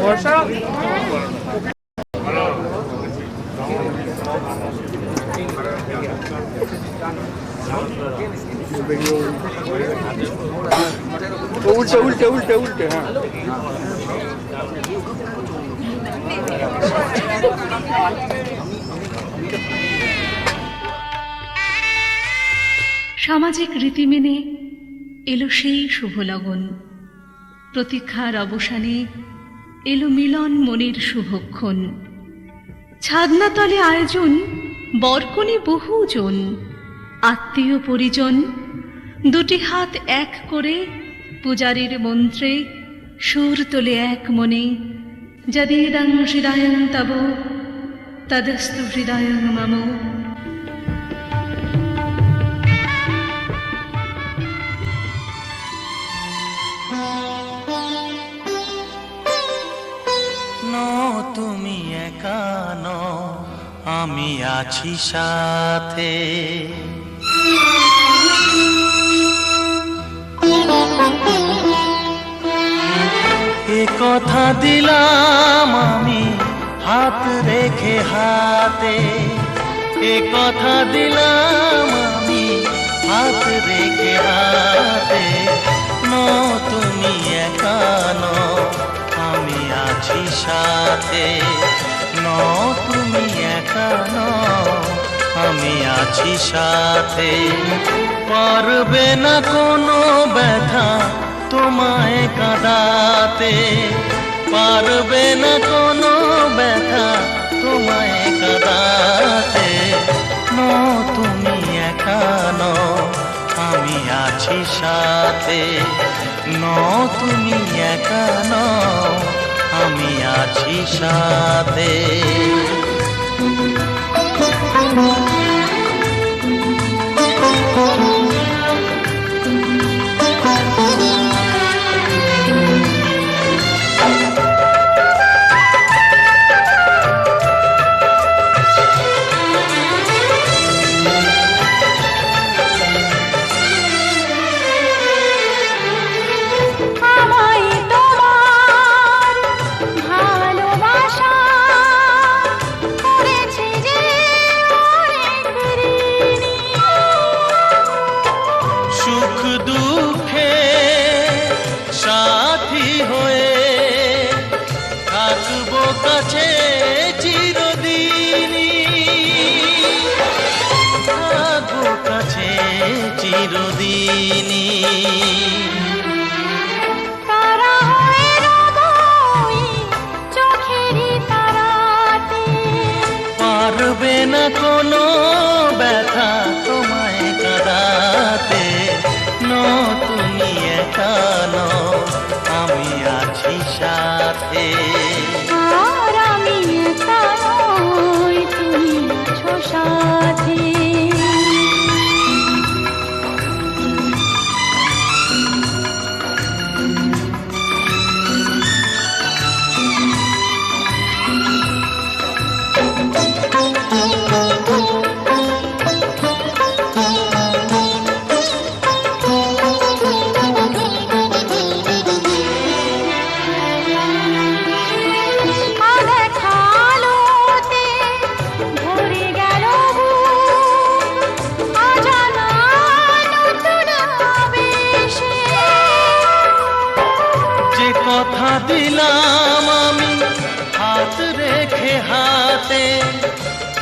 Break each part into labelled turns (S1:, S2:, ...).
S1: বর্ষা উল্টে উল্টে উল্টে উল্টে হ্যাঁ
S2: সামাজিক রীতি মেনে এলো সেই শুভ লগন, প্রতীক্ষার অবসানে এলো মিলন মনের শুভক্ষণ। ছাদনাতলে আয়োজন বরকনে বহুজন, আত্মীয় পরিজন দুটি হাত এক করে পূজারীর মন্ত্রে সুর তোলে এক মনে। যদিদং হৃদয়ং তব তদস্তু হৃদয়ং মম।
S3: তুমি একা নও, আমি আছি সাথে। এ কথা দিলাম আমি হাত রেখে হাতে, এ কথা দিলাম আমি হাত রেখে হাতে। তুমি একা নও, আমি আছি সাথে। তুমি একা নও, আমি আছি সাথে। পারবে না কোনো ব্যথা তোমায় কাঁদাতে, পারবে না কোনো ব্যথা তোমায় কাঁদাতে। তুমি একা নও, আমি আছি সাথে। তুমি একা নও, আমি আছি সাথে। কাছে চিরদিনই থাকবো, কাছে চিরদিনই।
S4: তারা হয়ে রবই চোখেরই তারাতে,
S3: পারবে না কোনো ব্যথা তোমায় কাঁদাতে। তুমি একা নও, আমি আছি সাথে।
S4: আর আমি একা নই, তুমি আছো সাথে।
S3: কথা দিলাম আমি হাত রেখে হাতে,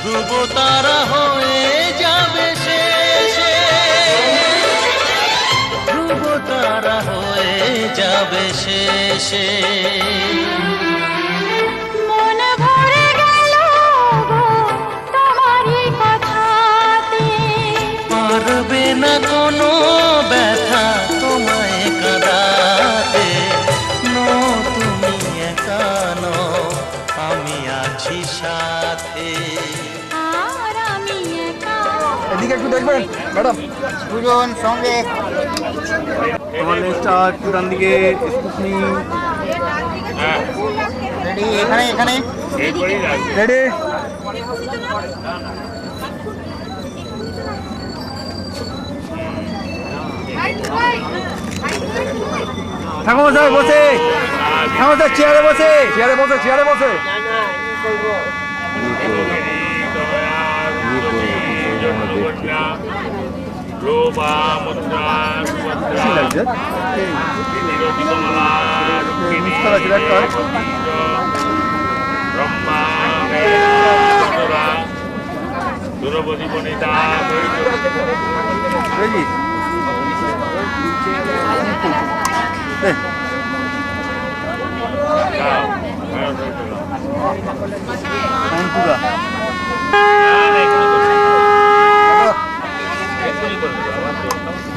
S3: ধ্রুব তারা হয়ে যাবে শেষে, ধ্রুব তারা হয়ে যাবে শেষে।
S4: মন ভরে গেল গো তোমারই কথাতে,
S3: পারবে না কোনো ব্যথা তোমায় কাঁদাতে। তুমি একা নও, আমি আছি সাথে।
S4: আর আমি একা।
S1: এদিকে একটু দেখবেন ম্যাডাম, দুজন সঙ্গে তোমার লেজটা একটু ডান দিকে স্কুটনি রেডি, এখানে এখানে রেডি। ঠাকুমশাই বসে, ঠাকুমশাই চেয়ারে বসে, চেয়ারে বসে, চেয়ারে বসে।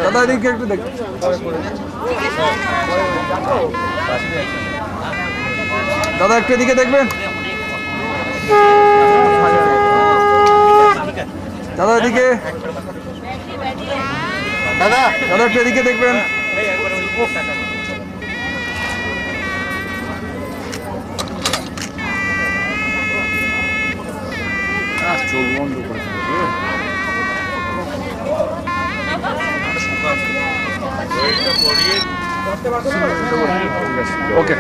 S1: দাদা এদিকে একটু দেখ, দাদা একটু এদিকে দেখবেন, দাদা এদিকে, দাদা দাদা একটু এদিকে দেখবেন। চোখ বন্ধ করেছে। ওকে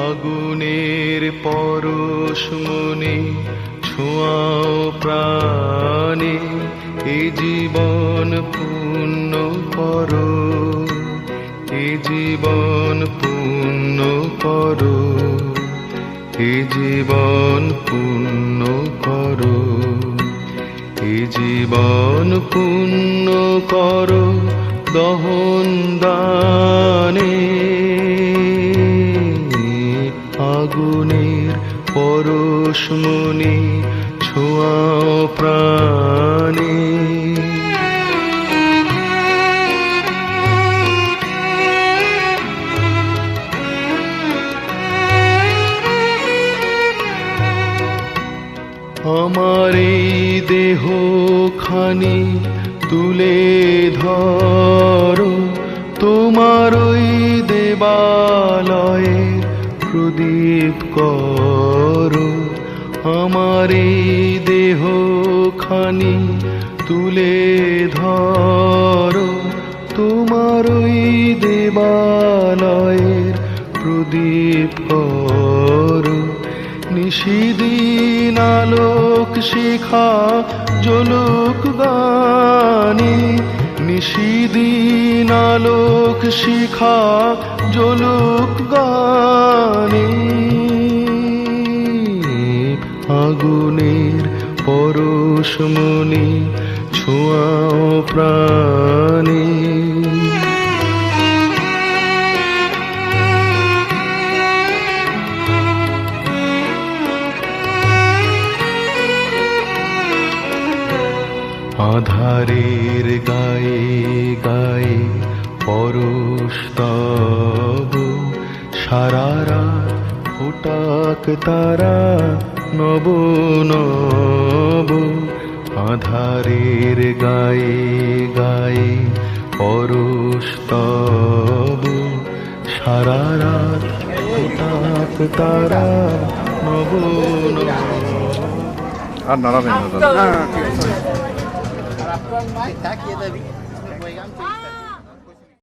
S3: আগুনের পরশ মনে ছোঁয়াও প্রাণে, এ জীবন পূর্ণ করো, এ জীবন পূর্ণ করো, এ জীবন পূর্ণ করো, এ জীবন পূর্ণ করো দহন দানে। আগুনের পরশ মনে ছোঁয়াও প্রাণে, আমার এই দেহ খানি তুলে ধরো, তোমার ওই দেবালয়ে প্রদীপ করো। আমার এই দেহ খানি তুলে ধরো, তোমার ওই দেবালয়ের প্রদীপ করো। নিশিদিন আলোক শিখা জ্বলুক গানে, নিশিদিন আলোক শিখা জ্বলুক গানে। আগুনের পরশ মনে ছোঁয়াও প্রাণে, আধারের গায়ে গায়ে পরশ তব, সারা রাত ফোটাক তারা নব নব। আধারের গায়ে গায়ে পরশ তব, সারা রাত ফোটাক তারা নব নব।
S1: আর নাড়াবেন না দাদা।
S5: Tack, ge det.